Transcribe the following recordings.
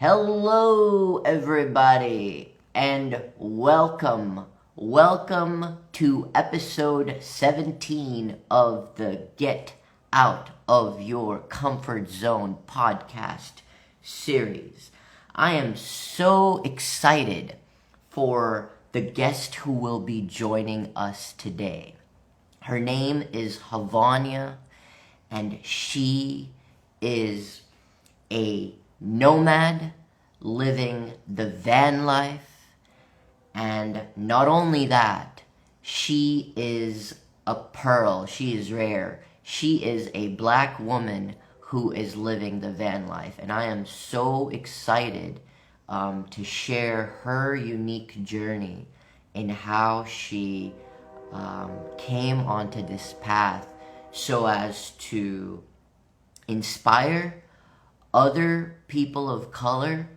Hello, everybody, and welcome. Welcome to episode 17 of the Get Out of Your Comfort Zone podcast series. I am so excited for the guest who will be joining us today. Her name is Havonya, and she is a nomad living the van life. And not only that, she is a pearl. She is rare. She is a black woman who is living the van life. And I am so excited to share her unique journey in how she came onto this path so as to inspire other people of color,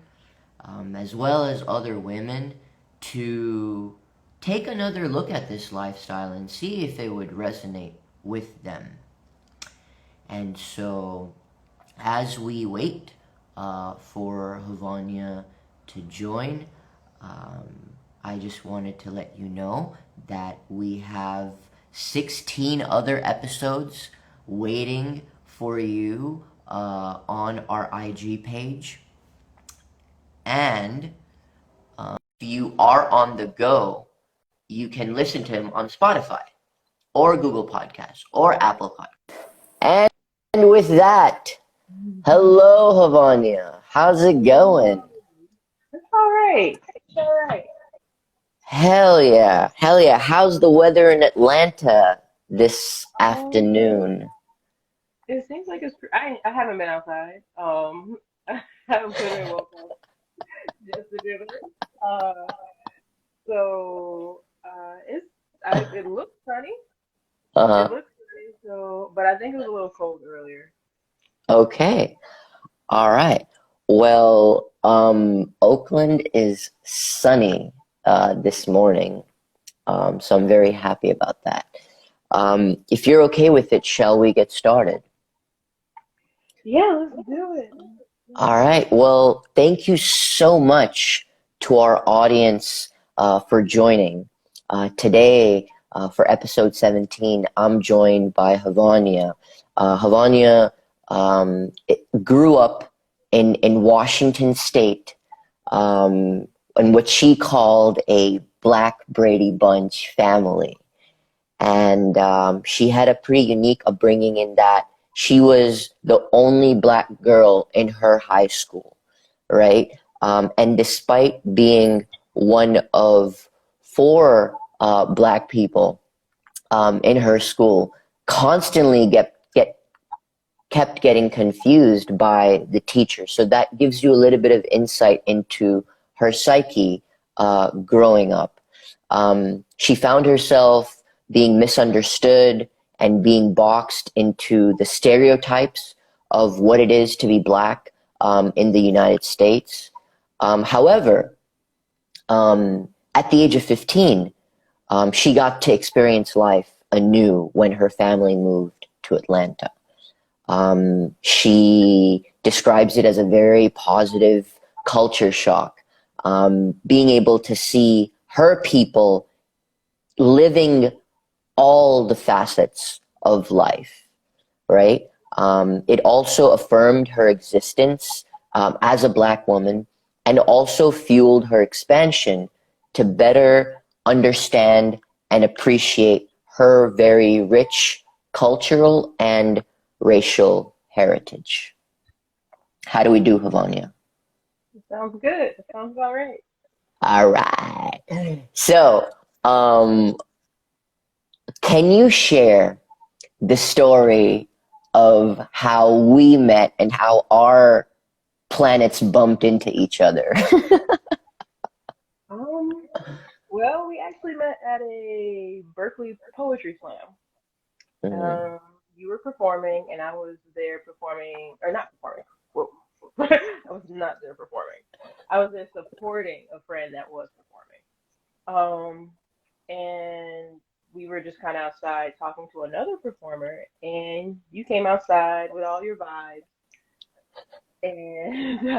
as well as other women, to take another look at this lifestyle and see if it would resonate with them. And so, as we wait for Havonya to join, I just wanted to let you know that we have 16 other episodes waiting for you on our IG page. And if you are on the go, you can listen to him on Spotify or Google Podcasts or Apple Podcasts. And with that, hello, Havonya. How's it going? It's all right. It's all right. Hell yeah. Hell yeah. How's the weather in Atlanta this Um, afternoon? it seems like I haven't been outside. I haven't put in woke up just to do it. It looks sunny. It Uh-huh. looks sunny. But I think it was a little cold earlier. Okay. All right. Well, Oakland is sunny this morning, so I'm very happy about that. If you're okay with it, shall we get started? Yeah, let's do it. All right. Well, thank you so much to our audience for joining. Today, for episode 17, I'm joined by Havonya. Havonya grew up in Washington State, in what she called a Black Brady Bunch family. And she had a pretty unique upbringing in that she was the only black girl in her high school, right? And despite being one of four black people in her school, constantly kept getting confused by the teacher. So that gives you a little bit of insight into her psyche growing up. She found herself being misunderstood and being boxed into the stereotypes of what it is to be black in the United States. However, at the age of 15, she got to experience life anew when her family moved to Atlanta. She describes it as a very positive culture shock, being able to see her people living all the facets of life, right? It also affirmed her existence as a black woman and also fueled her expansion to better understand and appreciate her very rich cultural and racial heritage. How do we do, Havonia? It sounds good. It sounds all right. All right. So, um, can you share the story of how we met and how our planets bumped into each other? Um, well, we actually met at a Berkeley poetry slam. Mm, You were performing, and I was there performing, or not performing. Well, I was not there performing. I was there supporting a friend that was performing. And we were just kind of outside talking to another performer, and you came outside with all your vibes, and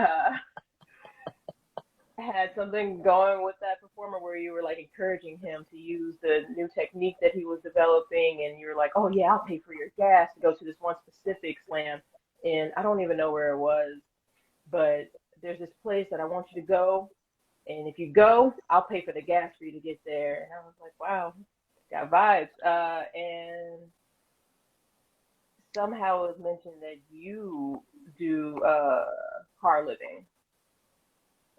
had something going with that performer where you were like encouraging him to use the new technique that he was developing, and you were like, "Oh yeah, I'll pay for your gas to go to this one specific slam," and I don't even know where it was, but there's this place that I want you to go, and if you go, I'll pay for the gas for you to get there. And I was like, "Wow, got vibes." And somehow it was mentioned that you do car living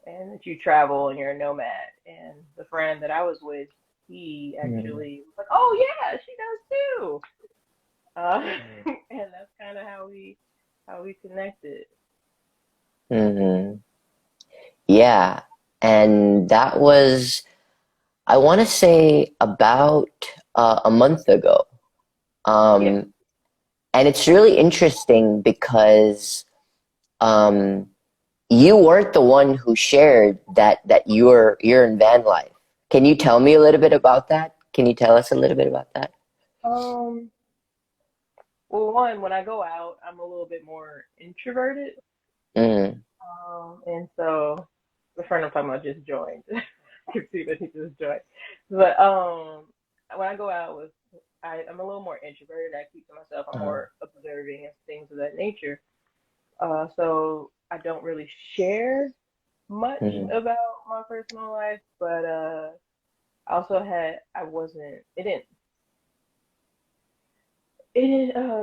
and that you travel and you're a nomad. And the friend that I was with, he Mm. actually was like, "Oh yeah, she does too." And that's kind of how we connected. Mm-hmm. Yeah. And that was, I want to say, about a month ago. Yeah. Um, and it's really interesting because um, you weren't the one who shared that you're in van life. Can you tell me a little bit about that? Can you tell us a little bit about that? Um. Well, one, when I go out, I'm a little bit more introverted. Mm, And so the friend I'm talking about just joined. I can see that he just joined. But when I go out with, I'm a little more introverted. I keep to myself. I'm uh, more observing and things of that nature. So I don't really share much mm, about my personal life. But I also had, I wasn't, it didn't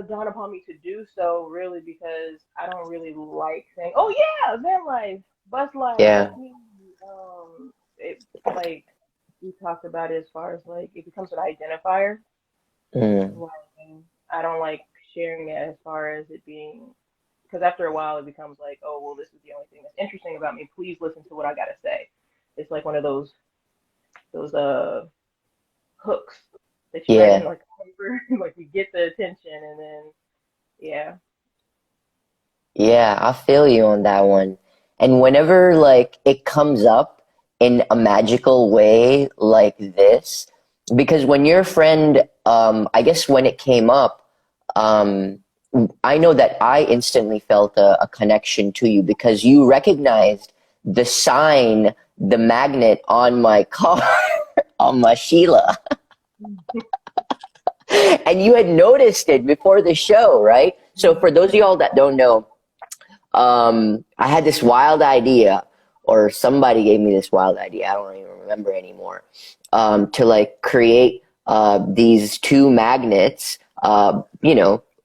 dawn upon me to do so really because I don't really like saying, "Oh yeah, van life, bus life, yeah. that's me." It like we talked about it as far as like it becomes an identifier. Mm, Like I don't like sharing it as far as it being because after a while it becomes like, "Oh well, this is the only thing that's interesting about me. Please listen to what I gotta say." It's like one of those hooks that you write in yeah. like a paper, like you get the attention and then yeah. Yeah, I feel you on that one. And whenever like it comes up in a magical way like this, because when your friend, I guess when it came up, um, I know that I instantly felt a connection to you because you recognized the sign, the magnet on my car, on my Sheila, and you had noticed it before the show, right? So for those of y'all that don't know, I had this wild idea, or somebody gave me this wild idea. I don't even remember anymore. To like create these two magnets,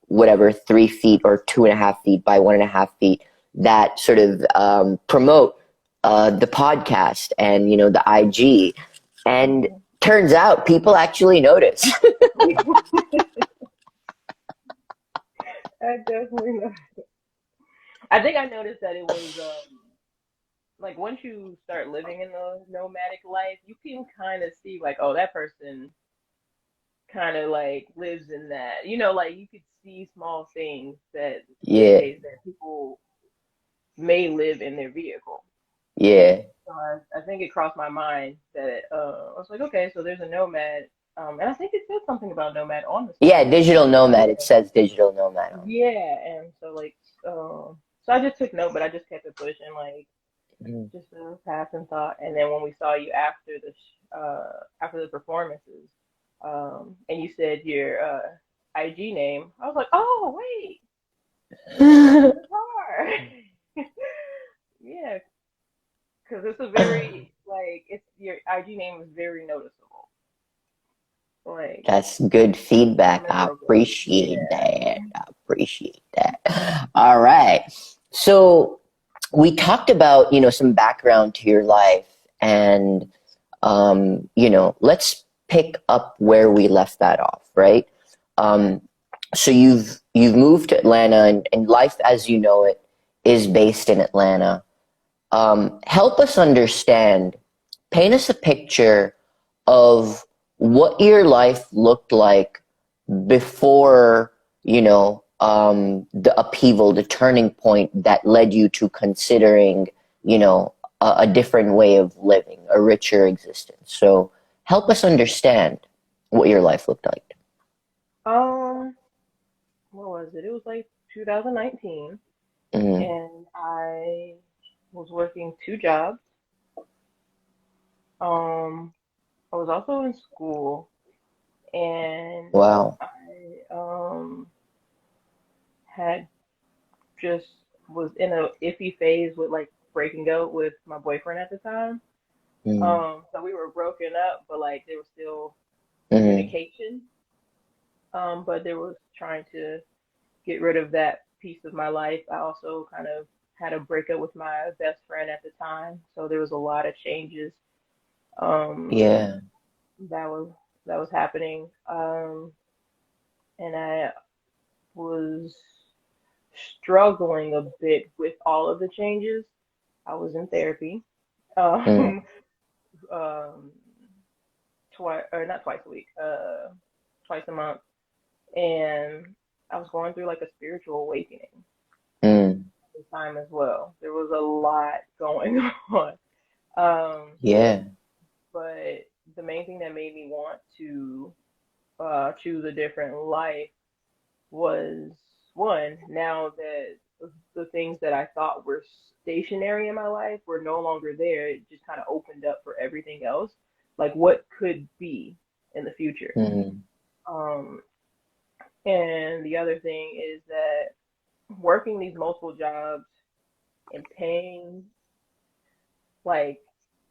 whatever, 3 feet or 2.5 feet by 1.5 feet, that sort of promote the podcast and the IG. And turns out people actually notice. I definitely know. I think I noticed that it was like once you start living in the nomadic life, you can kind of see like, oh, that person kind of like lives in that. Like you could see small things that Yeah, indicates that people may live in their vehicle. yeah, So I think it crossed my mind that I was like, okay, so there's a nomad, and I think it said something about nomad on the yeah. sign. Digital nomad. It says digital nomad on Yeah, and so like, so I just took note, but I just kept it pushing, like it. just a passing thought. And then when we saw you after after the performances, and you said your IG name, I was like, oh wait, that's Mm. the car. Yeah, because it's a very like it's your IG name is very noticeable, like That's good feedback. I memorable. appreciate Yeah. that. I appreciate that. All right. So we talked about, some background to your life and, let's pick up where we left that off, right? Um, so you've moved to Atlanta and life as you know it is based in Atlanta. Help us understand, paint us a picture of what your life looked like before, the upheaval, the turning point that led you to considering, a different way of living, a richer existence. So help us understand what your life looked like. Um, what was it? It was like 2019, Mm, and I was working two jobs. Um, I was also in school, and Wow. I had just was in a iffy phase with like breaking up with my boyfriend at the time. Mm, So we were broken up, but like there was still mm, communication. But there was trying to get rid of that piece of my life. I also kind of had a breakup with my best friend at the time, so there was a lot of changes um yeah. that was that was happening. And I was struggling a bit with all of the changes. I was in therapy, Mm, um, um, twice or not twice a week, twice a month, and I was going through like a spiritual awakening mm, at the time as well. There was a lot going on, um, yeah. but the main thing that made me want to choose a different life was one, now that the things that I thought were stationary in my life were no longer there. It just kind of opened up for everything else, like what could be in the future. Mm, Um, and the other thing is that working these multiple jobs and paying like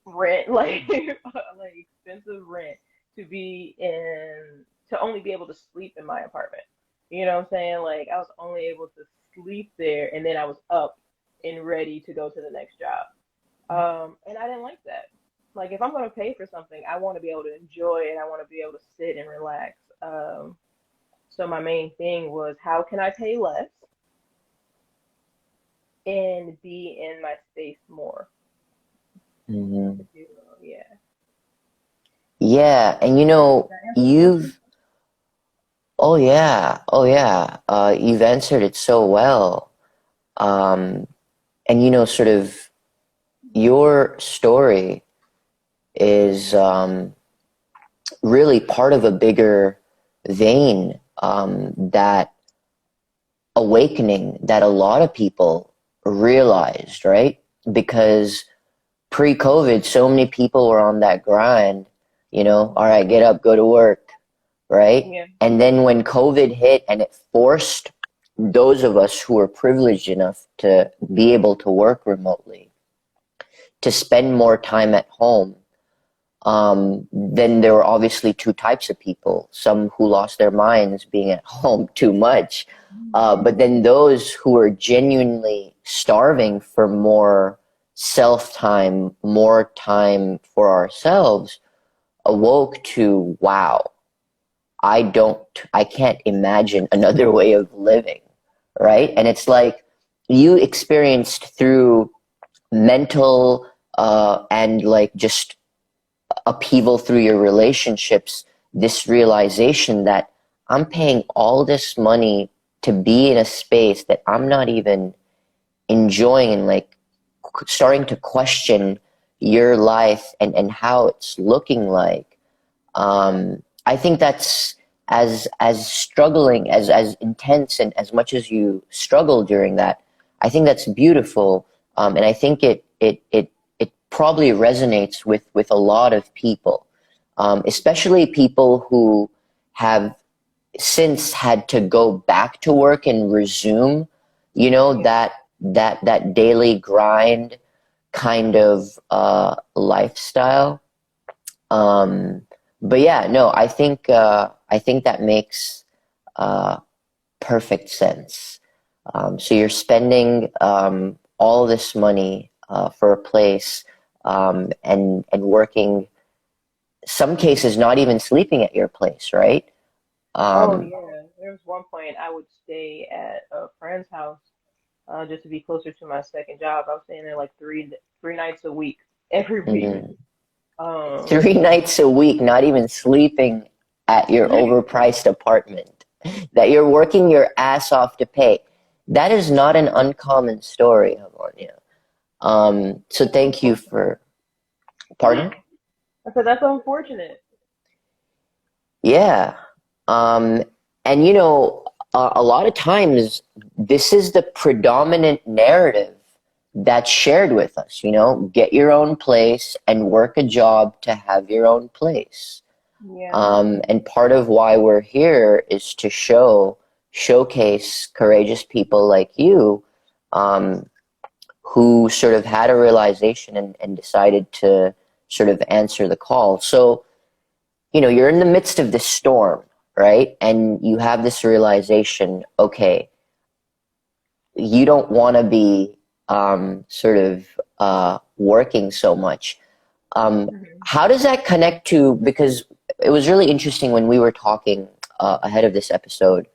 rent, like like expensive rent to be in to only be able to sleep in my apartment. You know what I'm saying? Like I was only able to sleep there and then I was up and ready to go to the next job. And I didn't like that. Like if I'm gonna pay for something, I want to be able to enjoy it. I want to be able to sit and relax. So my main thing was how can I pay less and be in my space more? mhm. If you will. Yeah. Yeah, and Did I answer the question? oh yeah, oh yeah, you've answered it so well. Um, and sort of your story is really part of a bigger vein, that awakening that a lot of people realized, right? Because pre-COVID, so many people were on that grind, all right, get up, go to work, right? Yeah. And then when COVID hit and it forced those of us who were privileged enough to be able to work remotely to spend more time at home, then there were obviously two types of people. Some who lost their minds being at home too much, but then those who were genuinely starving for more self time, more time for ourselves, awoke to, wow, I can't imagine another way of living, right? And it's like you experienced through mental and like just upheaval through your relationships, this realization that I'm paying all this money to be in a space that I'm not even enjoying, and like starting to question your life and how it's looking like. I think that's as struggling, as intense, and as much as you struggle during that. I think that's beautiful, and I think it probably resonates with a lot of people, especially people who have since had to go back to work and resume, Yeah. that daily grind kind of lifestyle. Um, but yeah, no, I think that makes uh, perfect sense. So you're spending all this money for a place, and working. Some cases, not even sleeping at your place, right? Oh Um, yeah. There was one point I would stay at a friend's house just to be closer to my second job. I was staying there like three nights a week every week. mhm. Um, 3 nights a week, not even sleeping at your overpriced apartment that you're working your ass off to pay. That is not an uncommon story, Havonya. So that's thank you unfortunate. for, pardon? I said that's unfortunate. Yeah. Um, and a lot of times this is the predominant narrative that's shared with us, get your own place and work a job to have your own place. Yeah. And part of why we're here is to showcase courageous people like you, um, who sort of had a realization and decided to sort of answer the call. So, you're in the midst of this storm, right? And you have this realization, okay, you don't want to be sort of working so much. Hmm. How does that connect to, because it was really interesting when we were talking ahead of this episode,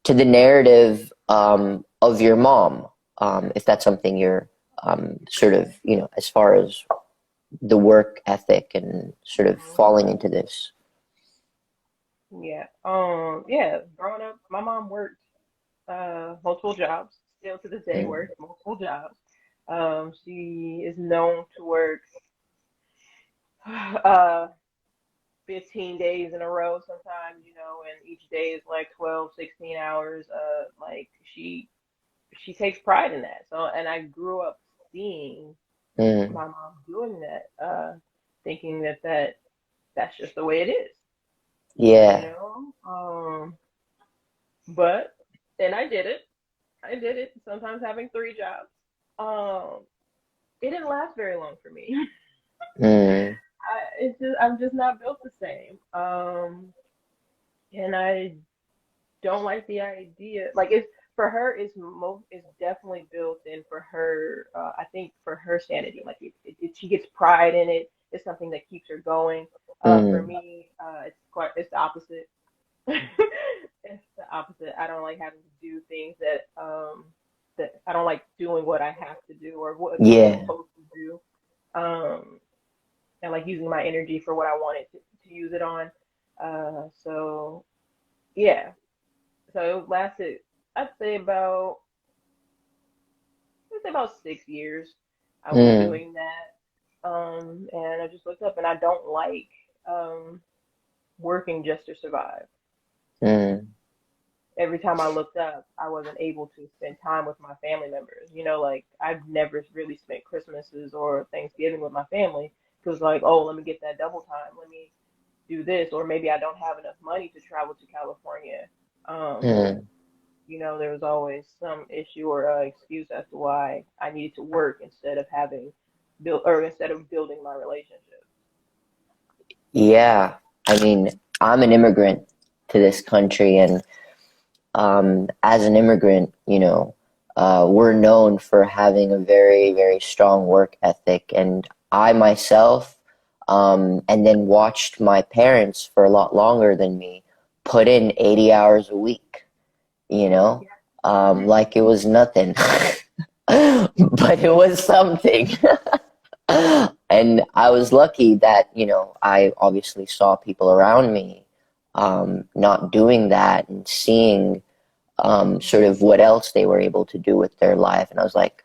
to the narrative of your mom, if that's something you're sort of, as far as the work ethic and sort of falling into this. Yeah. Yeah. Growing up, my mom worked multiple jobs. Still to this day, Mm, works multiple jobs. She is known to work uh 15 days in a row sometimes, and each day is like 12, 16 hours. Like she takes pride in that. So, and I grew up seeing mm, my mom doing that, thinking that's just the way it is, you yeah, know. But and I did it. I did it. Sometimes having three jobs. Um, it didn't last very long for me. mm, I'm just not built the same. And I don't like the idea. Like it's for her, it's definitely built in for her. I think for her sanity, like she gets pride in it. It's something that keeps her going. For mm, me, it's the opposite. It's the opposite. I don't like having to do things that I don't like doing what I have to do or what I'm yeah, supposed to do. Um, and like using my energy for what I wanted to use it on. So yeah. So it lasted, I'd say about I'd say about 6 years. I was mm, doing that. And I just looked up and I don't like working just to survive. mm, Every time I looked up, I wasn't able to spend time with my family members. Like I've never really spent Christmases or Thanksgiving with my family because, like, oh, let me get that double time. Let me do this, or maybe I don't have enough money to travel to California. Um, mm. there was always some issue or excuse as to why I needed to work instead of building my relationship. Yeah. I mean, I'm an immigrant to this country, and as an immigrant, we're known for having a very, very strong work ethic. And I myself, and then watched my parents for a lot longer than me put in 80 hours a week, you know, Yeah. like it was nothing, but it was something. And I was lucky that, I obviously saw people around me not doing that and seeing sort of what else they were able to do with their life. And I was like,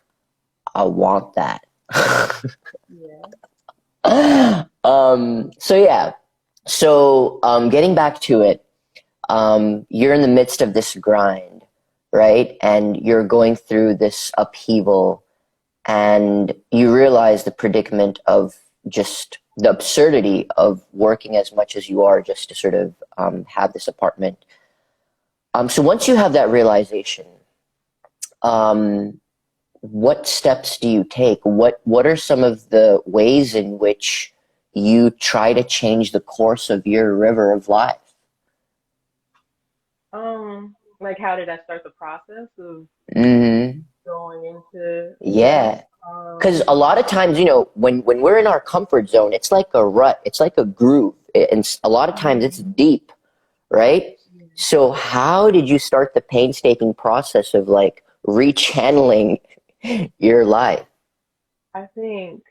I want that. Yeah. So yeah. So getting back to it, you're in the midst of this grind, right? And you're going through this upheaval, and you realize the predicament of just the absurdity of working as much as you are just to sort of have this apartment. So once you have that realization, um, what steps do you take? What are some of the ways in which you try to change the course of your river of life? Like how did I start the process of Hmm. going into this? Yeah. Because Um, a lot of times, when we're in our comfort zone, it's like a rut, it's like a groove. And a lot of times it's mhm. deep, right? So how did you start the painstaking process of like rechanneling your life? I think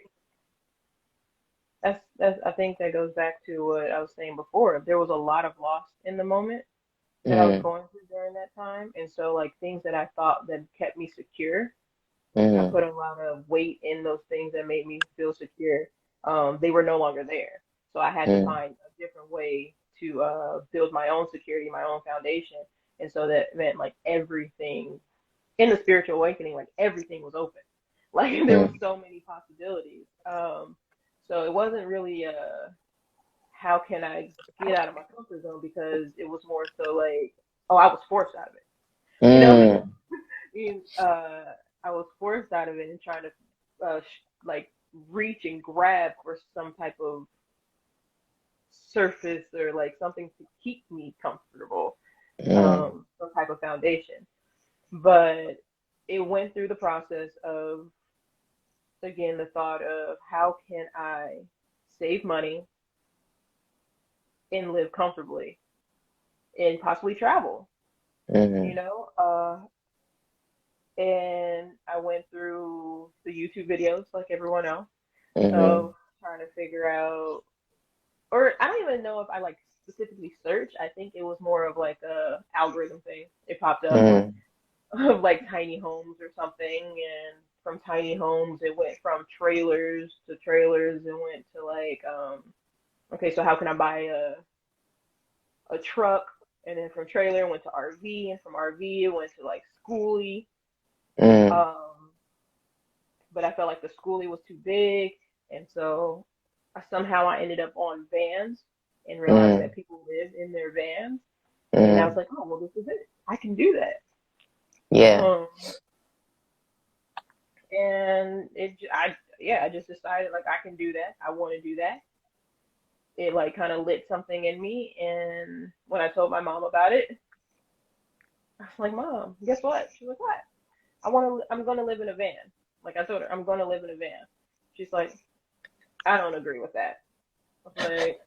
I think that goes back to what I was saying before. There was a lot of loss in the moment that I was Mm, going through during that time, and so like things that I thought that kept me secure, I mm, put a lot of weight in those things that made me feel secure. They were no longer there. So I had to mm, find a different way to build my own security, my own foundation. And so that meant like everything in the spiritual awakening, like everything was open. Like there was so many possibilities. So it wasn't really how can I get out of my comfort zone, because it was more so like, oh, I was forced out of it. You know, Mm. I was forced out of it and trying to like reach and grab for some type of surface or like something to keep me comfortable, Mm. some type of foundation. But it went through the process of, again, the thought of how can I save money and live comfortably and possibly travel, you Mm. know? And I went through the YouTube videos like everyone else Mm. of trying to figure out, or I don't even know if I like specifically search. I think it was more of like a algorithm thing. It popped up Mm. of like tiny homes or something, and from tiny homes it went from trailers to trailers and went to like okay, so how can I buy a truck? And then from trailer it went to RV, and from RV it went to like schoolie. Mm. Um, but I felt like the schoolie was too big, and so somehow I ended up on vans and realized Mm. that people live in their vans, and I was Mm. like, oh well, this is it. I can do that. Yeah. Um, and I just decided like I can do that. I want to do that. It like kind of lit something in me, and when I told my mom about it, I was like, Mom, guess what? She was like, what? I'm gonna live in a van. Like I told her, I'm gonna live in a van. She's like, I don't agree with that. I was like,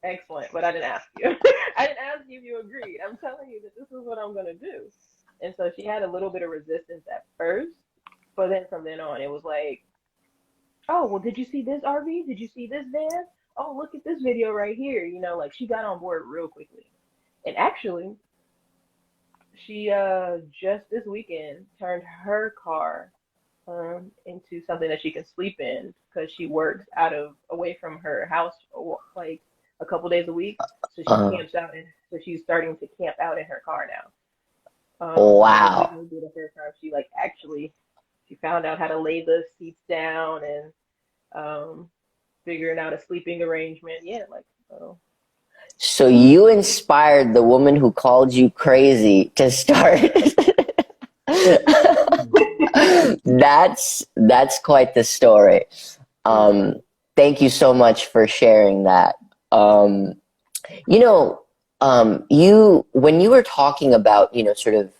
excellent, but I didn't ask you. I didn't ask you if you agreed. I'm telling you that this is what I'm gonna do. And so she had a little bit of resistance at first, but then from then on, it was like, oh, well, did you see this RV? Did you see this van? Oh, look at this video right here. You know, like she got on board real quickly. And actually, she just this weekend turned her car into something that she can sleep in, because she works out of away from her house like a couple days a week. So she Uh, camps out, and so she's starting to camp out in her car now. So this wow. weekend we did the first time she like actually she found out how to lay the seats down and figuring out a sleeping arrangement. Yeah, like so. So you inspired the woman who called you crazy to start. That's quite the story. Um, Mm, Thank you so much for sharing that. Um, you know, you when you were talking about, sort of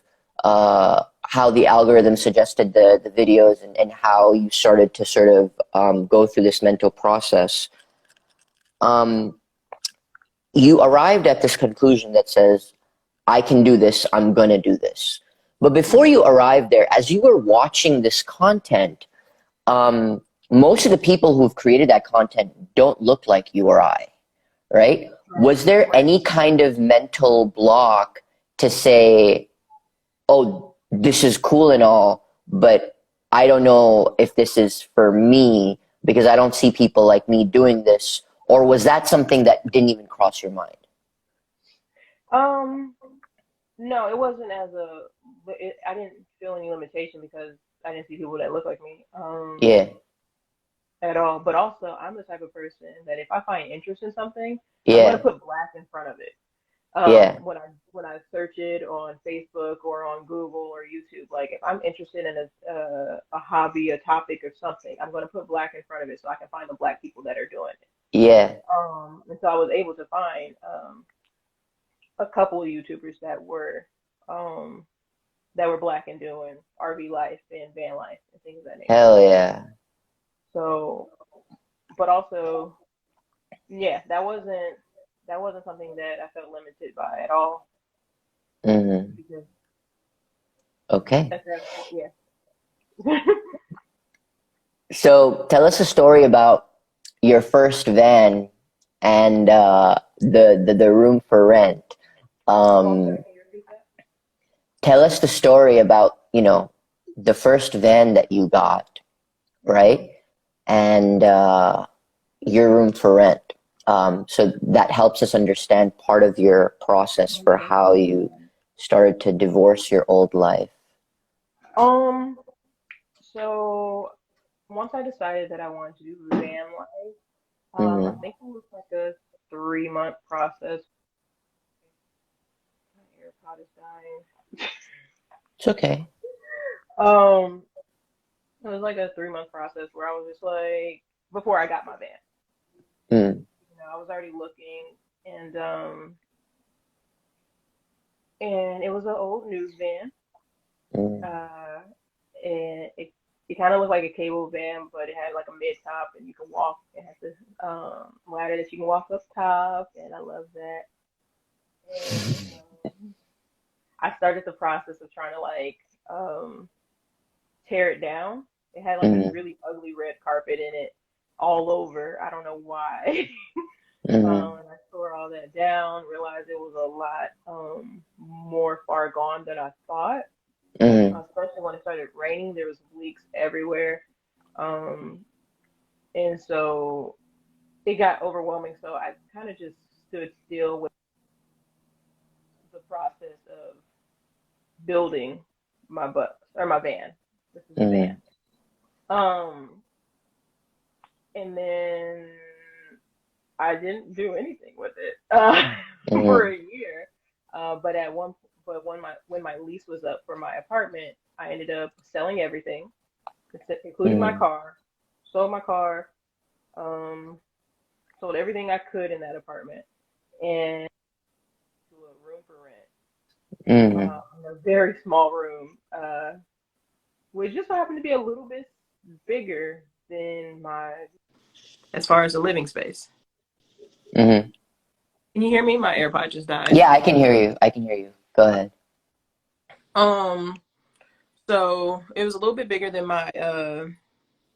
how the algorithm suggested the videos, and how you started to sort of go through this mental process, um, you arrived at this conclusion that says, I can do this, I'm going to do this. But before mm, you arrived there, as you were watching this content, um, most of the people who've created that content don't look like you or I, right? right, Was there right. any kind of mental block to say, oh, this is cool and all, but I don't know if this is for me because I don't see people like me doing this? Or was that something that didn't even cross your mind? Um, no, it wasn't I didn't feel any limitation because I didn't see people that look like me. Yeah, At all. But also, I'm the type of person that if I find interest in something, I'm gonna yeah, put black in front of it. yeah, When I search it on Facebook or on Google or YouTube, like if I'm interested in a hobby, a topic, or something, I'm gonna put black in front of it so I can find the black people that are doing it. yeah. And so I was able to find a couple of YouTubers um that were black and doing RV life and van life and things of that nature. Hell yeah. So, but also, yeah, that wasn't something that I felt limited by at all, Hmm. because Okay. at that point, yeah. So tell us a story about your first van and the room for rent. Oh, I'm sorry. Um, Can you repeat that? Tell us the story about, the first van that you got, right? And your room for rent. So that helps us understand part of your process for Okay. how you started to divorce your old life. Um. So once I decided that I wanted to do van life, I Mm. think it was like a 3 month process. My AirPod is dying. It's okay. Um, it was like a 3 month process where I was just like, before I got my van, Mm. I was already looking, and and it was an old news van. Mm. Uh, and it kind of looked like a cable van, but it had like a mid top, and you can walk. It had this ladder that you can walk up top, and I love that. And I started the process of trying to like um, tear it down. It had like this Mm. really ugly red carpet in it all over. I don't know why. Mm. And I tore all that down, realized it was a lot more far gone than I thought. Mm. Especially when it started raining, there was leaks everywhere. Um, and so it got overwhelming. So I kind of just stood still with the process of building my bus or my van. This is a van. Mm. Um, and then I didn't do anything with it for Mm. a year. But at one, but when my lease was up for my apartment, I ended up selling everything, including my Mm. car. Sold my car. Um, sold everything I could in that apartment, and to a room for rent. Mm. In a very small room, which just so happened to be a little bit bigger than my as far as the living space. Mm. Can you hear me? My AirPod just died. Yeah, I can hear you. I can hear you. Go ahead. Um, so it was a little bit bigger than my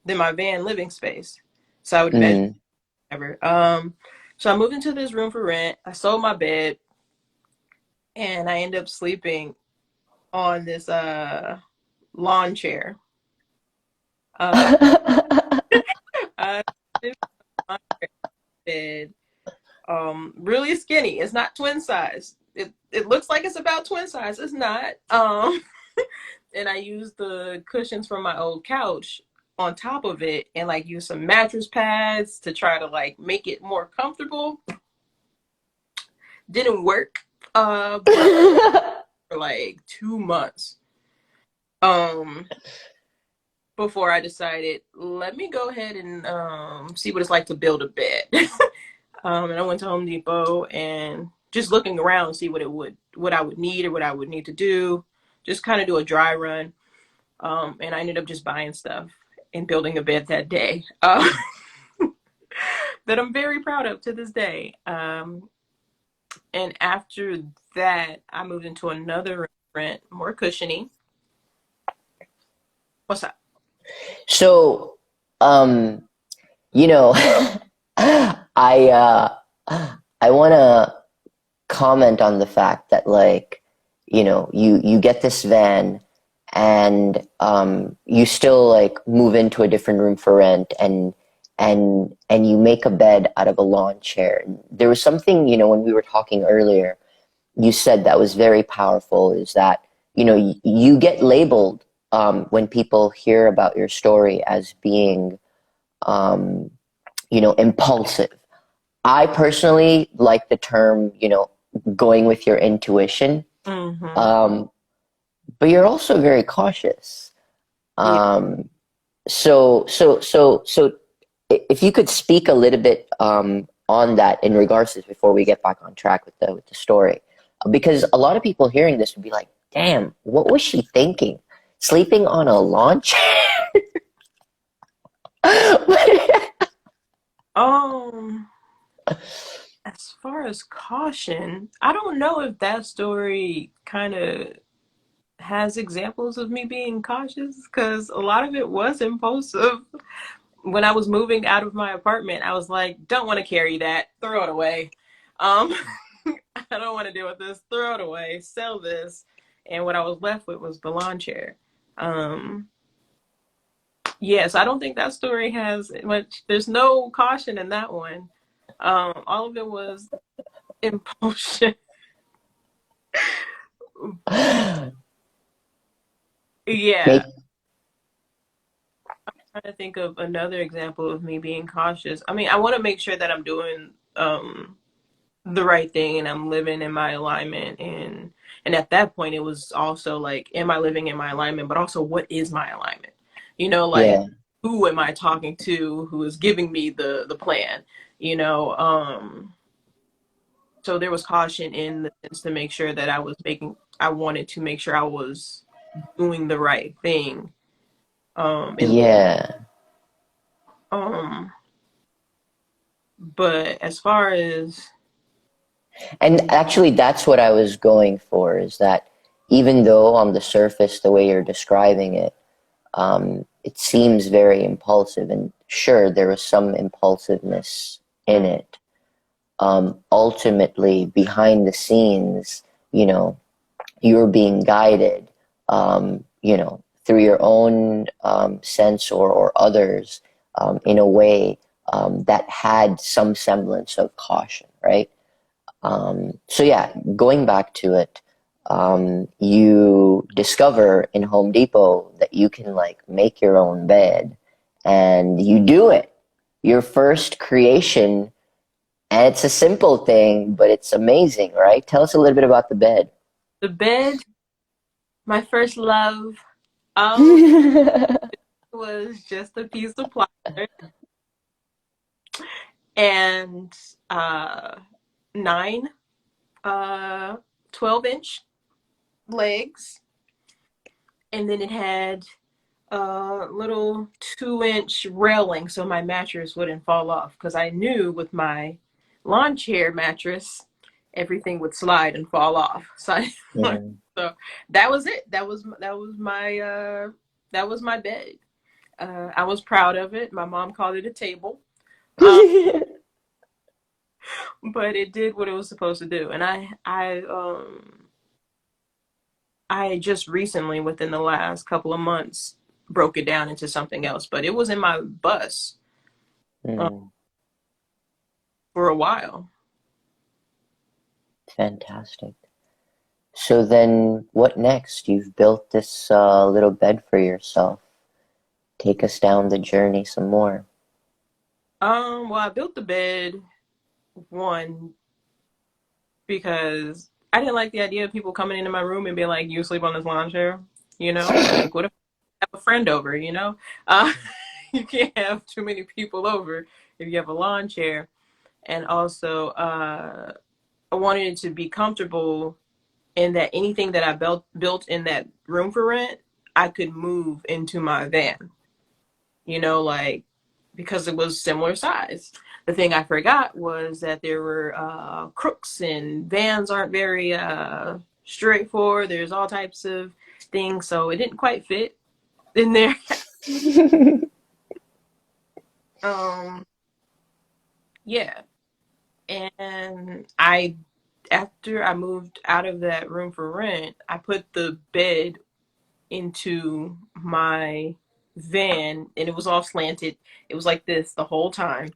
van living space. So I would measure Mm. ever. So I moved into this room for rent. I sold my bed, and I ended up sleeping on this lawn chair. Uh, I slept on my bed, really skinny. It's not twin size. It looks like it's about twin size. It's not. And I used the cushions from my old couch on top of it, and like use some mattress pads to try to like make it more comfortable. Didn't work. But for like 2 months. Um, before I decided, let me go ahead and see what it's like to build a bed. And I went to Home Depot and just looking around and see what I would need or what I would need to do. Just kind of do a dry run. And I ended up just buying stuff and building a bed that day. That I'm very proud of to this day. And after that, I moved into another rent, more cushiony. What's up? So, um, you know, I I want to comment on the fact that like, you get this van and you still like move into a different room for rent and you make a bed out of a lawn chair. There was something, when we were talking earlier, you said that was very powerful is that, you get labeled when people hear about your story as being um, impulsive. I personally like the term, going with your intuition. Mm-hmm. Um, but you're also very cautious. Yeah. Um, so if you could speak a little bit on that in regards to this before we get back on track with the story, because a lot of people hearing this would be like, "Damn, what was she thinking? Sleeping on a lawn chair?" Um, as far as caution, I don't know if that story kind of has examples of me being cautious because a lot of it was impulsive. When I was moving out of my apartment, I was like, don't want to carry that, throw it away. Um, I don't want to deal with this, throw it away, sell this. And what I was left with was the lawn chair. Um, yes, I don't think that story has much, there's no caution in that one. All of it was impulsion. Yeah. Make trying to think of another example of me being cautious. I mean, I want to make sure that I'm doing the right thing and I'm living in my alignment, and at that point it was also like, am I living in my alignment, but also what is my alignment? Like, Yeah. who am I talking to who is giving me the plan? You know, so there was caution in the sense to make sure that I wanted to make sure I was doing the right thing. And Yeah. um but as far as And actually, that's what I was going for, is that even though on the surface, the way you're describing it, it seems very impulsive, and sure, there was some impulsiveness in it. Ultimately, behind the scenes, you're being guided, through your own sense or others, in a way that had some semblance of caution, right? So yeah, going back to it, you discover in Home Depot that you can like make your own bed, and you do it. Your first creation, and it's a simple thing, but it's amazing, right? Tell us a little bit about the bed. the bed, my first love, um was just a piece of plywood and uh nine uh 12-inch legs, and then it had a little 2-inch railing so my mattress wouldn't fall off, because I knew with my lawn chair mattress everything would slide and fall off. Mhm. So that was it. That was my bed. I was proud of it. My mom called it a table. Um, but it did what it was supposed to do. And I just recently, within the last couple of months, broke it down into something else. But it was in my bus uh, Mm, for a while. fantastic. So then, what next? You've built this little bed for yourself. Take us down the journey some more. Well, I built the bed, one, because I didn't like the idea of people coming into my room and being like, "You sleep on this lawn chair," Like, what if I have a friend over? Uh, you can't have too many people over if you have a lawn chair. And also, I wanted it to be comfortable, in that anything that I built in that room for rent, I could move into my van, like, because it was similar size. The thing I forgot was that there were crooks, and vans aren't very straightforward. There's all types of things, so it didn't quite fit in there. um, yeah, and after I moved out of that room for rent, I put the bed into my van, and it was all slanted. It was like this the whole time.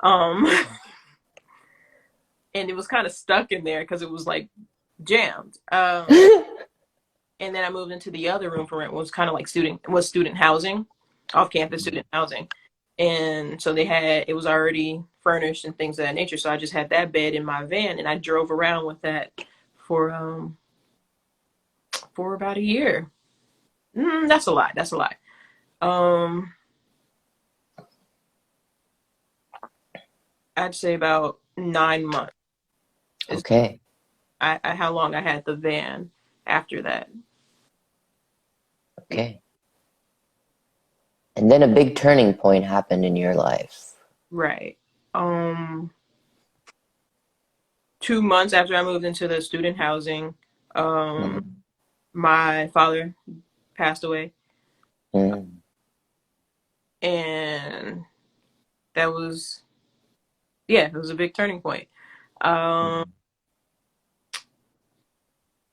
Um, and it was kind of stuck in there because it was like jammed. And then I moved into the other room for rent, was kind of like student housing, off campus student housing. And so it was already furnished and things of that nature. So I just had that bed in my van, and I drove around with that for for about a year. That's a lot. That's a lot. Um, I'd say about 9 months is Okay, how long I had the van after that. okay. And then a big turning point happened in your life. Right. Um, 2 months after I moved into the student housing, um, Mm, my father passed away, mm, and that was, yeah, it was a big turning point. Um, mm,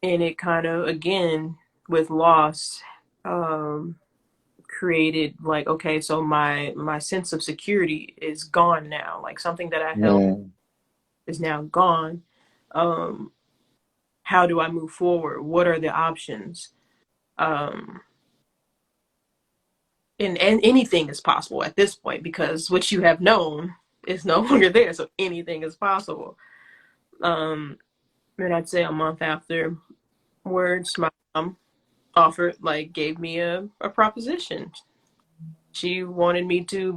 and it kind of, again, with loss, um, created like, okay, so my sense of security is gone now. Like, something that I held mm, is now gone. Um, how do I move forward? What are the options? Um, and anything is possible at this point because what you have known is no longer there, so anything is possible. And I'd say a month afterwards, my mom offered, like, gave me a proposition. She wanted me to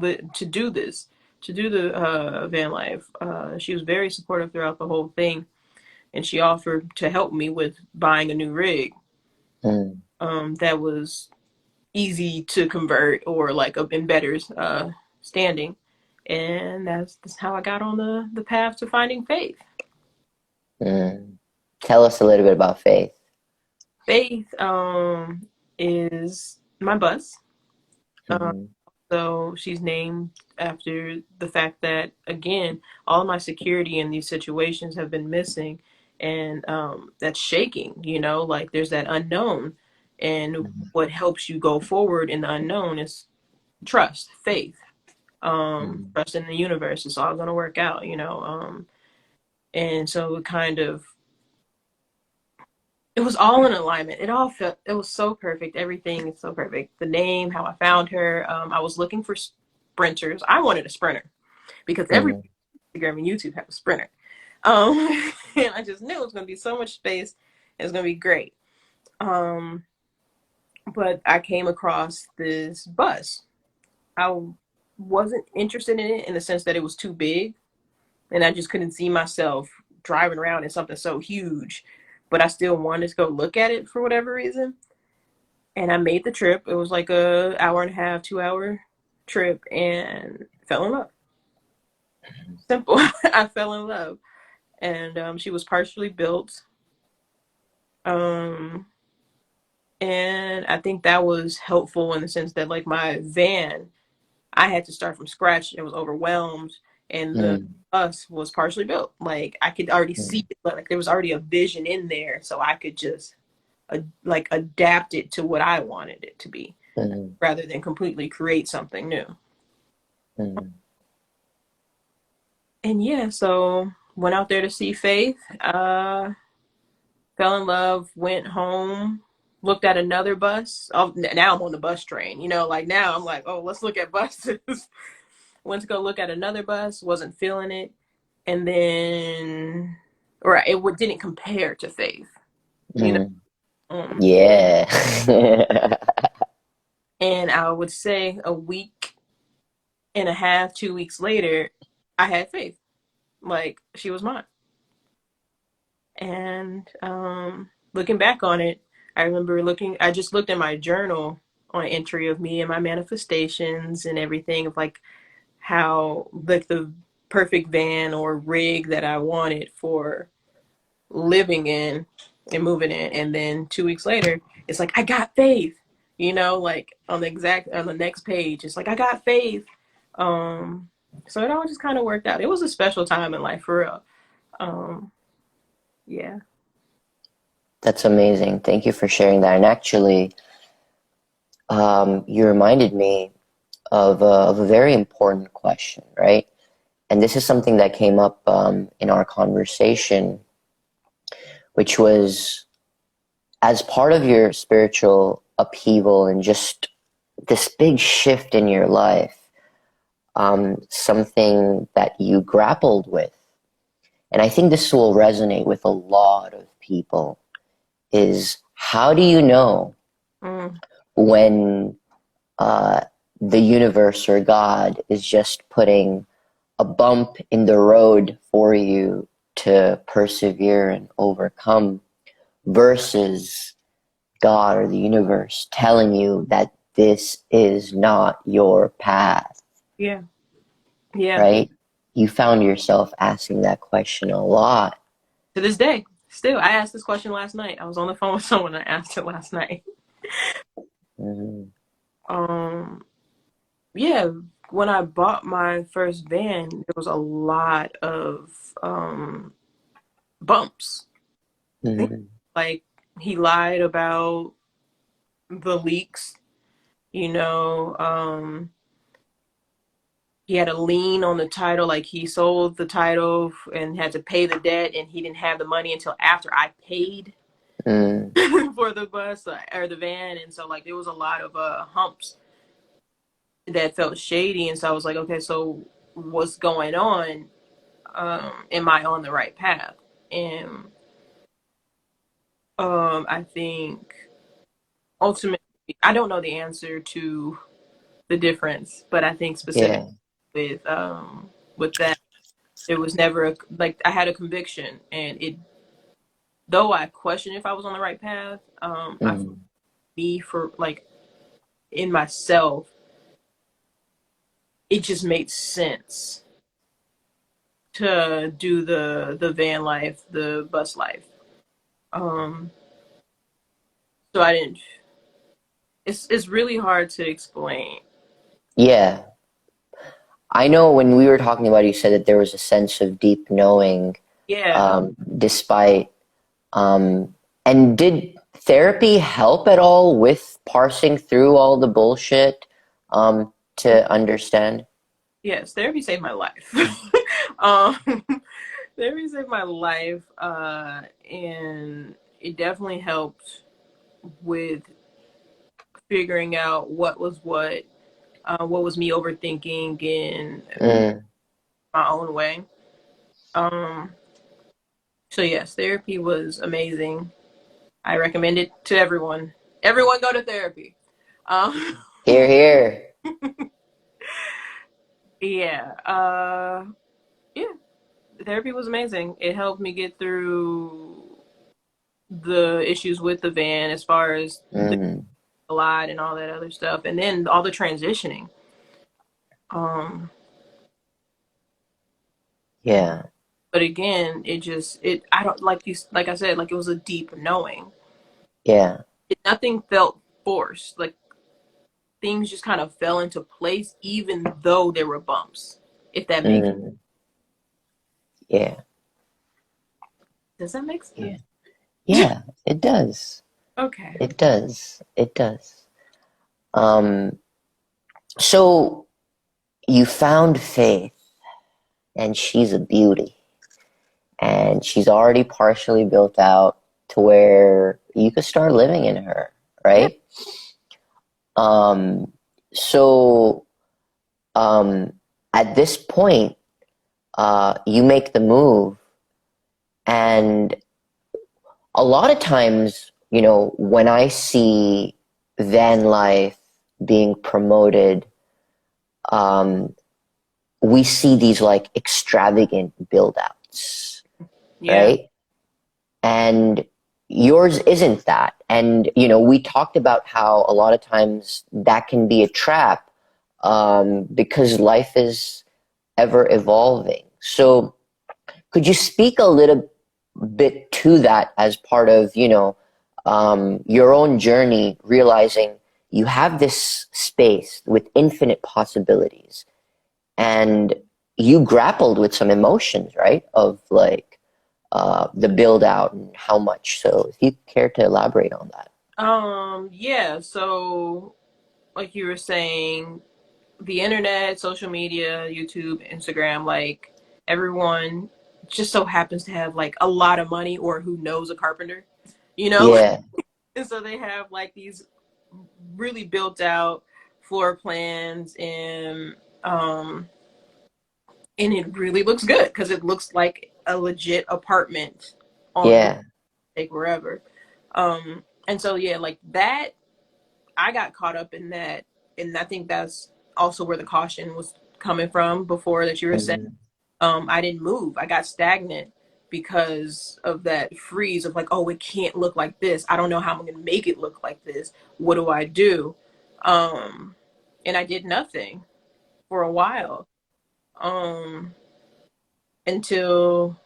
do this, to do the van life. She was very supportive throughout the whole thing, and she offered to help me with buying a new rig. Mm. That was easy to convert or like in better standing, and that's how I got on the path to finding faith. Mm. Tell us a little bit about faith. Faith is my bus. Um, Mm-hmm. so she's named after the fact that, again, all of my security in these situations have been missing, and that's shaking. Like there's that unknown, and what helps you go forward in the unknown is trust, faith, Mm-hmm. trust in the universe. It's all gonna work out. And so it was all in alignment. It was so perfect. Everything is so perfect. The name, how I found her. I was looking for sprinters. I wanted a sprinter because every Mm-hmm. Instagram and YouTube have a sprinter. And I just knew it was going to be so much space. It was going to be great. Um, but I came across this bus. I wasn't interested in it in the sense that it was too big, and I just couldn't see myself driving around in something so huge. But I still wanted to go look at it for whatever reason. And I made the trip. It was like a hour and a half, 2 hour trip, and fell in love. Simple. I fell in love, and she was partially built. Um, and I think that was helpful in the sense that, like, my van, I had to start from scratch. It was overwhelmed, and the bus was partially built. Like I could already see it, but like there was already a vision in there, so I could just like adapt it to what I wanted it to be, Mm-hmm. rather than completely create something new. Mm-hmm. And yeah, so went out there to see Faith, fell in love, went home, looked at another bus. Oh, now I'm on the bus train. Like now I'm like, oh, let's look at buses. Went to go look at another bus, wasn't feeling it, and then, or it didn't compare to Faith, you know. Mm-hmm. Um, Yeah. and I would say a week and a half, 2 weeks later, I had Faith. Like she was mine. And looking back on it, I remember I just looked at my journal on an entry of me and my manifestations and everything of like how, like, the perfect van or rig that I wanted for living in and moving in. And then 2 weeks later, it's like, I got faith, like on the next page, it's like, I got faith. Um, so it all just kind of worked out. It was a special time in life for real. Um, yeah. That's amazing. Thank you for sharing that. And actually, you reminded me of a very important question, right? And this is something that came up in our conversation, which was as part of your spiritual upheaval and just this big shift in your life, something that you grappled with. And I think this will resonate with a lot of people is how do you know Mm, when uh, the universe or God is just putting a bump in the road for you to persevere and overcome versus God or the universe telling you that this is not your path, yeah. Yeah. right? You found yourself asking that question a lot. To this day, still, I asked this question last night. I was on the phone with someone. I asked it last night. Mm-hmm. Um, yeah, when I bought my first van, there was a lot of bumps. Mm-hmm. Like he lied about the leaks. You know, he had a lien on the title. Like he sold the title and had to pay the debt, and he didn't have the money until after I paid Mm-hmm. for the bus or the van. And so like there was a lot of humps that felt shady. And so I was like, okay, so what's going on? Am I on the right path? And I think ultimately, I don't know the answer to the difference, but I think specifically Yeah. with that, there was never like I had a conviction, and it though I questioned if I was on the right path, I Mm. me for like in myself, it just made sense to do the van life, the bus life. Um, so I didn't. It's really hard to explain. Yeah. I know when we were talking about it, you said that there was a sense of deep knowing, Yeah, despite, um, and did therapy help at all with parsing through all the bullshit, to understand? yes, therapy saved my life. um, therapy saved my life, and it definitely helped with figuring out what was me overthinking in Mm. my own way. Um, so yes, therapy was amazing. I recommend it to everyone. Everyone go to therapy. Um, Here, here. yeah, yeah, therapy was amazing. It helped me get through the issues with the van as far as the Mm. glide and all that other stuff, and then all the transitioning. Um, Yeah, but again, it I don't like I said, like it was a deep knowing. yeah. Nothing felt forced. Like things just kind of fell into place, even though there were bumps. If that makes Mm. Yeah, Does that make yeah. sense? Yeah, it does. Okay. It does. It does. Um, so you found Faith, and she's a beauty, and she's already partially built out to where you could start living in her, Yeah. right? Um, so um, at this point, you make the move, and a lot of times, when I see van life being promoted, um, we see these like extravagant build outs, Yeah. right? And yours isn't that. And, we talked about how a lot of times that can be a trap, because life is ever evolving. So, could you speak a little bit to that as part of, your own journey, realizing you have this space with infinite possibilities, and you grappled with some emotions, right? Of like, the build out and how much. So, if you care to elaborate on that. Yeah. So, like you were saying, the internet, social media, YouTube, Instagram, like everyone just so happens to have like a lot of money or who knows a carpenter, you know? Yeah. And so they have like these really built out floor plans um and it really looks good because it looks like a legit apartment on Yeah. like wherever. And so yeah, like that I got caught up in that, and I think that's also where the caution was coming from before that you were saying. Mm. I didn't move. I got stagnant because of that freeze of like, oh, it can't look like this. I don't know how I'm gonna make it look like this. What do I do? Um, and I did nothing for a while. Um, until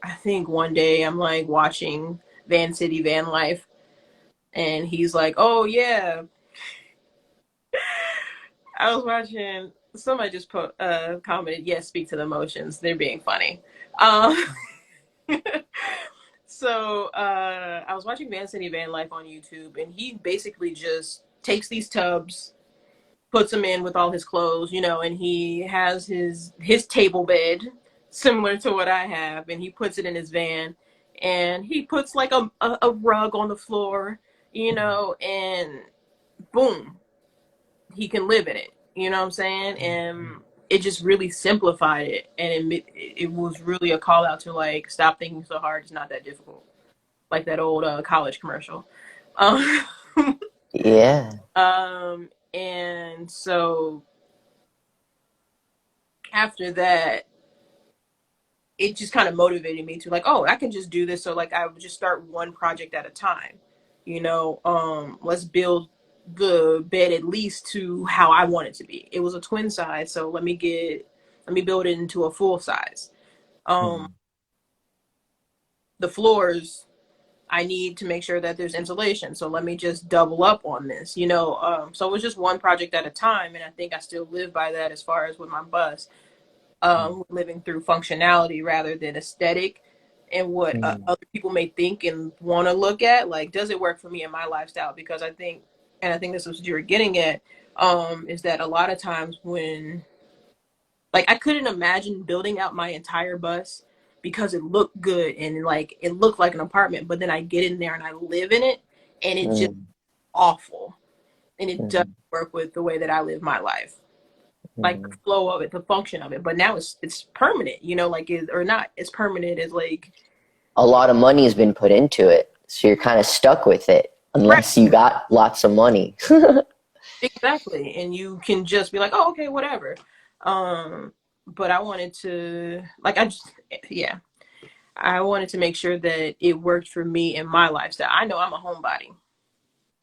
I think one day I'm like watching Van City Van Life, and he's like, "Oh yeah, I was watching." Somebody just commented, "Yes, speak to the emotions. They're being funny." Um, so I was watching Van City Van Life on YouTube, and he basically just takes these tubs, puts them in with all his clothes, and he has his table bed similar to what I have, and he puts it in his van, and he puts like a rug on the floor, and boom, he can live in it. You know what I'm saying? And it just really simplified it, and it was really a call out to like stop thinking so hard. It's not that difficult, like that old college commercial. Um, Yeah. and so after that, it just kind of motivated me to like, oh, I can just do this. So like I would just start one project at a time. Let's build the bed at least to how I want it to be. It was a twin size, so let me build it into a full size. Um, Mm, the floors, I need to make sure that there's insulation. So let me just double up on this, So it was just one project at a time. And I think I still live by that as far as with my bus, mm, living through functionality rather than aesthetic and what mm, other people may think and want to look at. Like, does it work for me in my lifestyle? Because I think this is what you were getting at, is that a lot of times when like I couldn't imagine building out my entire bus because it looked good and like it looked like an apartment, but then I get in there and I live in it and it's just mm, awful. And it doesn't mm, work with the way that I live my life. Like the mm. flow of it, the function of it. But now it's permanent, like it or not it's permanent is like A lot of money has been put into it, so you're kind of stuck with it right, unless you got lots of money. exactly. And you can just be like, oh okay, whatever. Um but I wanted to like I just yeah. I wanted to make sure that it worked for me in my lifestyle. I know I'm a homebody.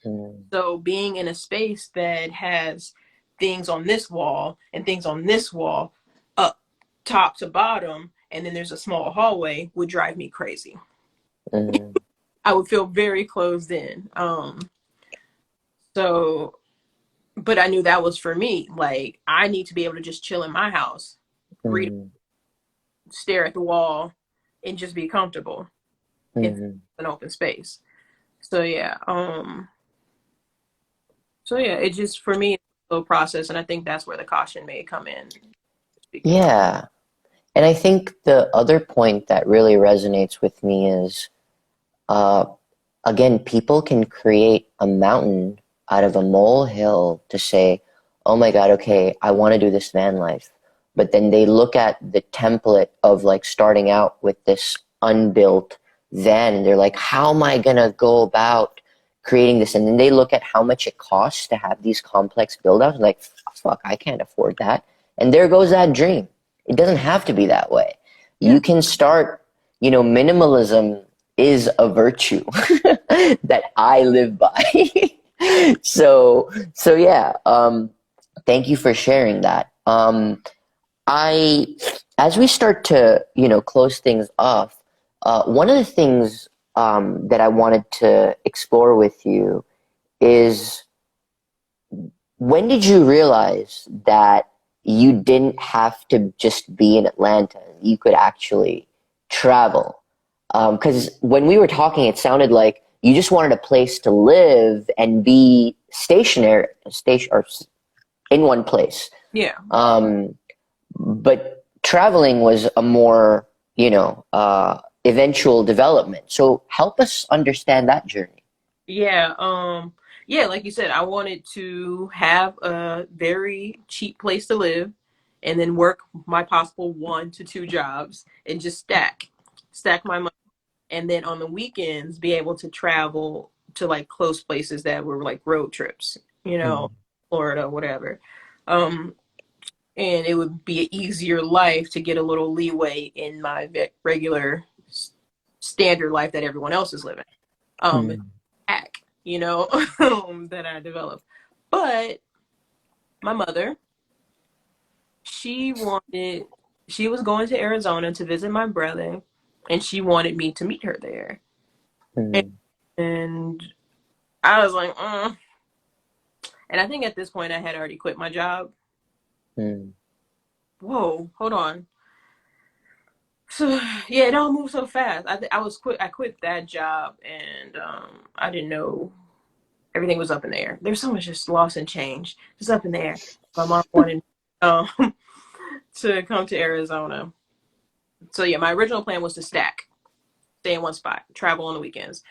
Mm, So being in a space that has things on this wall and things on this wall, up top to bottom, and then there's a small hallway would drive me crazy. mm, I would feel very closed in. So, but I knew that was for me. Like, I need to be able to just chill in my house, read, mm, stare at the wall, and just be comfortable in mm. an open space. So yeah, it just for me it's a slow process, and I think that's where the caution may come in. Speaking of, Yeah. And I think the other point that really resonates with me is, uh, again, people can create a mountain out of a molehill to say, oh my God, okay, I want to do this van life. But then they look at the template of like starting out with this unbuilt van and they're like, how am I going to go about creating this? And then they look at how much it costs to have these complex build outs and like, fuck, I can't afford that. And there goes that dream. It doesn't have to be that way. yeah, You can start, minimalism is a virtue that I live by. So yeah, thank you for sharing that. I, as we start to, close things off, one of the things that I wanted to explore with you is when did you realize that you didn't have to just be in Atlanta? You could actually travel. Because when we were talking, it sounded like you just wanted a place to live and be stationary, station or in one place. yeah, But traveling was a more, eventual development. So help us understand that journey. yeah. Yeah, like you said, I wanted to have a very cheap place to live, and then work my possible 1 to 2 jobs and just stack my money, and then on the weekends be able to travel to like close places that were like road trips, Mm, Florida, whatever. Um, and it would be an easier life to get a little leeway in my regular standard life that everyone else is living. mm, Hack, that I developed. But my mother, she wanted, she was going to Arizona to visit my brother, and she wanted me to meet her there. And, mm, and I was like, and I think at this point I had already quit my job. mm, Whoa, hold on. So yeah, it all moved so fast. I quit that job, and I didn't know everything was up in the air. There's so much just loss and change, just up in the air. My mom wanted um to come to Arizona. So yeah, my original plan was to stay in one spot, travel on the weekends,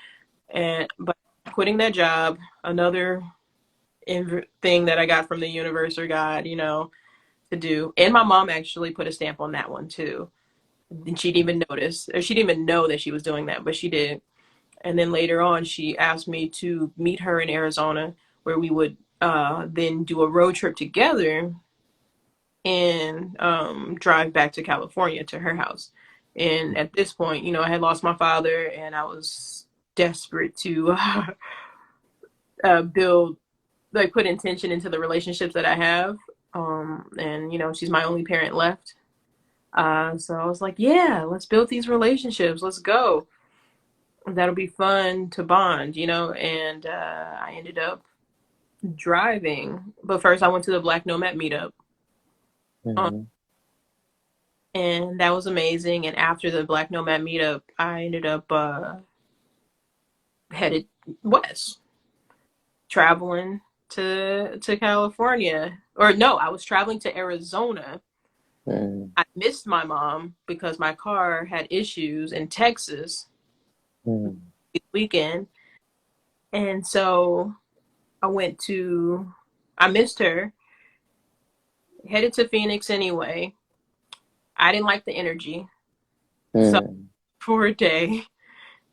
and but quitting that job, another thing that I got from the universe or God, to do. And my mom actually put a stamp on that one too. And she didn't even notice, or she didn't even know that she was doing that, but she did. And then later on, she asked me to meet her in Arizona, where we would then do a road trip together and drive back to California to her house. And at this point, I had lost my father, and I was desperate to build, like, put intention into the relationships that I have. And she's my only parent left. So I was like, yeah, let's build these relationships. Let's go. That'll be fun to bond, And I ended up driving, but first I went to the Black Nomad meetup, um, Mm-hmm. and that was amazing. And after the Black Nomad meetup, I ended up headed west, traveling to California. Or no, I was traveling to Arizona. I missed my mom because my car had issues in Texas Mm-hmm. this weekend, and so I went to. I missed her. Headed to Phoenix anyway. I didn't like the energy, so for a day,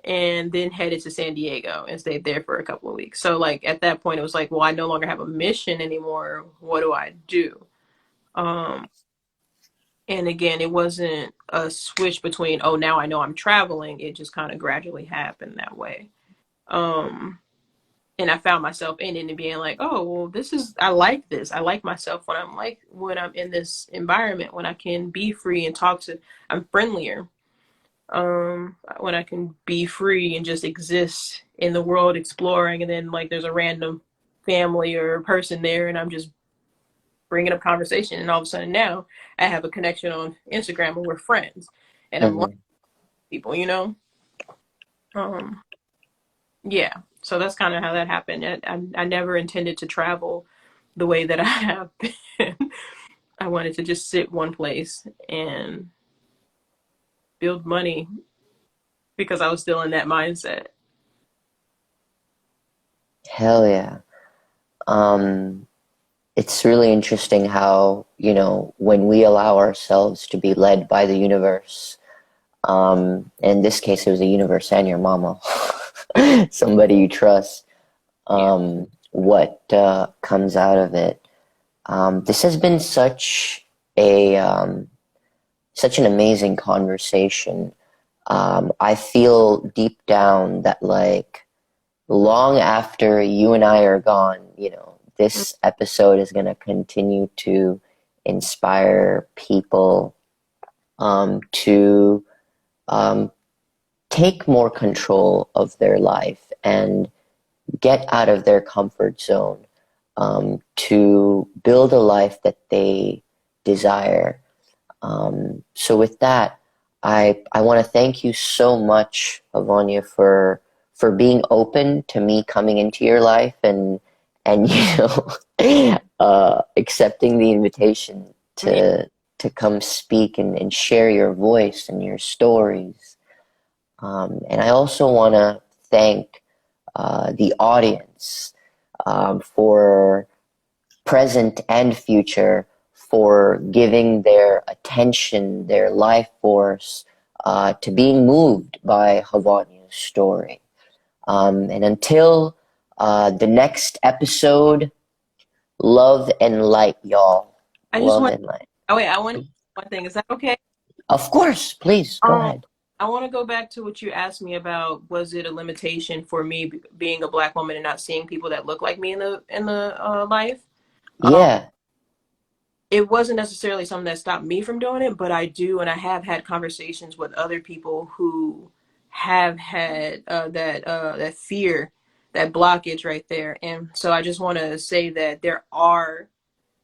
and then headed to San Diego and stayed there for a couple of weeks. So like at that point, it was like, well, I no longer have a mission anymore. What do I do? Um, and again, it wasn't a switch between, oh, now I know I'm traveling. It just kind of gradually happened that way. Um, and I found myself in it and being like, oh, well, I like this. I like myself when I'm in this environment, when I can be free and I'm friendlier. When I can be free and just exist in the world exploring, and then like there's a random family or person there, and I'm just bringing up conversation, and all of a sudden now I have a connection on Instagram and we're friends, and I'm learning Mm-hmm. people, Um, yeah, so that's kind of how that happened. I never intended to travel the way that I have been. I wanted to just sit one place and build money because I was still in that mindset. Hell yeah. Um, it's really interesting how, when we allow ourselves to be led by the universe, in this case, it was the universe and your mama, somebody you trust, Yeah. what comes out of it. This has been a such an amazing conversation. I feel deep down that like long after you and I are gone, this episode is going to continue to inspire people to um, take more control of their life and get out of their comfort zone to build a life that they desire. So with that, I want to thank you so much, Havonya, for being open to me coming into your life and accepting the invitation Yeah. to come speak and share your voice and your stories. And I also want to thank the audience for present and future for giving their attention, their life force to being moved by Havanya's story. And until the next episode, love and light, y'all. I just Love want. and light. Oh wait, I want to one thing. Is that okay? Of course, please go Um, ahead. I want to go back to what you asked me about. Was it a limitation for me being a black woman and not seeing people that look like me in the life? Um, Yeah. it wasn't necessarily something that stopped me from doing it, but I do, and I have had conversations with other people who have had that fear, that blockage right there. And so I just want to say that there are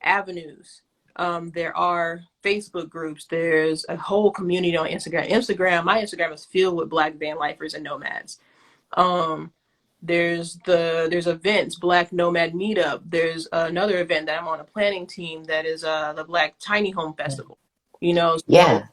avenues. There are Facebook groups. There's a whole community on Instagram. My Instagram is filled with Black van lifers and nomads. Um, there's events, Black Nomad Meetup. There's another event that I'm on a planning team that is the Black Tiny Home Festival. So Yeah.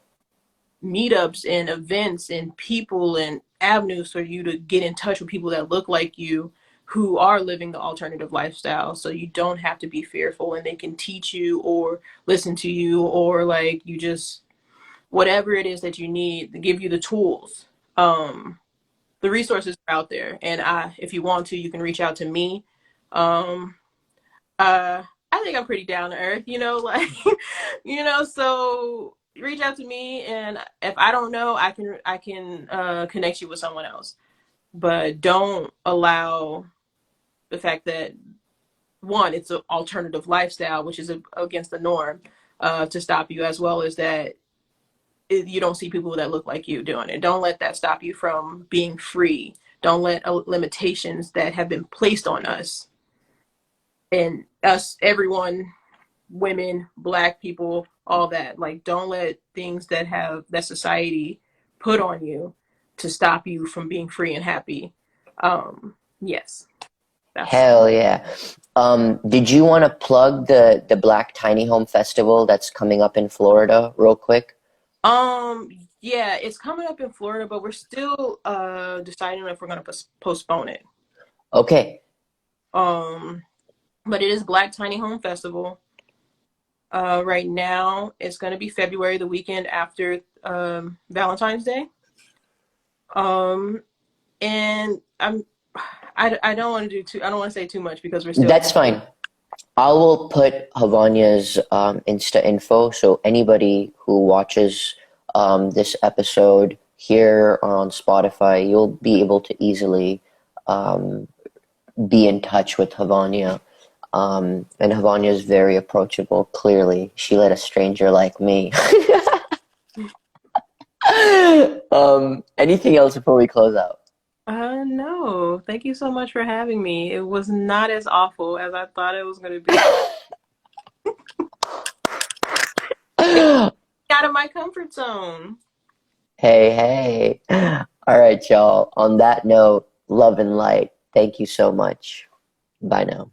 meetups and events and people and avenues for you to get in touch with people that look like you, who are living the alternative lifestyle, so you don't have to be fearful, and they can teach you or listen to you, or like you just whatever it is that you need to give you the tools. The resources are out there, and if you want to, you can reach out to me. um I think I'm pretty down to earth, like so reach out to me, and if I don't know, I can connect you with someone else. But don't allow the fact that, one, it's an alternative lifestyle, which is against the norm, to stop you, as well as that you don't see people that look like you doing it. Don't let that stop you from being free. Don't let limitations that have been placed on us, and us, everyone, women, black people, all that. Like, don't let things that society put on you to stop you from being free and happy. Yes, that's. Hell yeah. Did you want to plug the Black Tiny Home Festival that's coming up in Florida real quick? Um, yeah, it's coming up in Florida, but we're still deciding if we're gonna postpone it. Okay. Um, but it is Black Tiny Home Festival. Right now, it's gonna be February, the weekend after Valentine's Day. Um, and I don't want to I don't want to say too much because we're still. That's fine. I will put Havonya's Insta info so anybody who watches this episode here or on Spotify, you'll be able to easily um, be in touch with Havonya. And Havonya is very approachable, clearly. She let a stranger like me. Anything else before we close out? No. Thank you so much for having me. It was not as awful as I thought it was going to be. Out of my comfort zone. Hey, hey. All right, y'all. On that note, love and light. Thank you so much. Bye now.